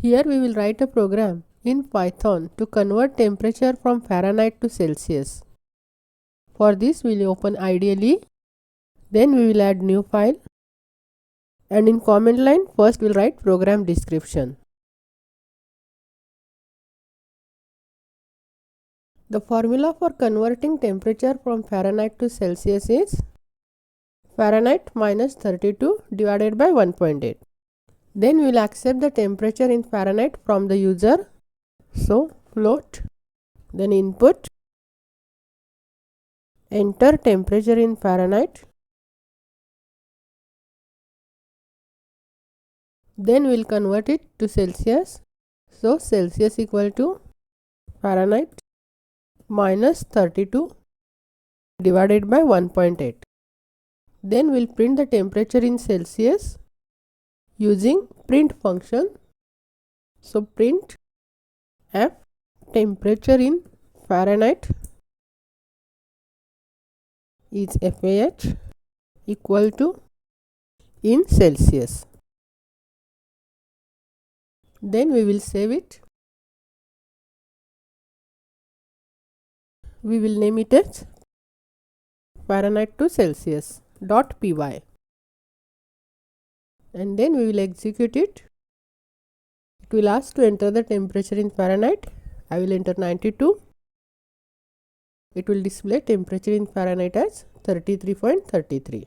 Here we will write a program in Python to convert temperature from Fahrenheit to Celsius. For this we will open IDLE, then we will add new file, and in command line first we will write program description. The formula for converting temperature from Fahrenheit to Celsius is Fahrenheit minus 32 divided by 1.8. Then we will accept the temperature in Fahrenheit from the user. So float, then input, enter temperature in Fahrenheit. Then we will convert it to Celsius. So Celsius equal to Fahrenheit minus 32 divided by 1.8. Then we will print the temperature in Celsius using print function. So print f temperature in Fahrenheit is FAH equal to in Celsius. Then we will save it. We will name it as Fahrenheit to Celsius .py, and then we will execute it. It will ask to enter the temperature in Fahrenheit. I will enter 92. It will display temperature in Fahrenheit as 33.33.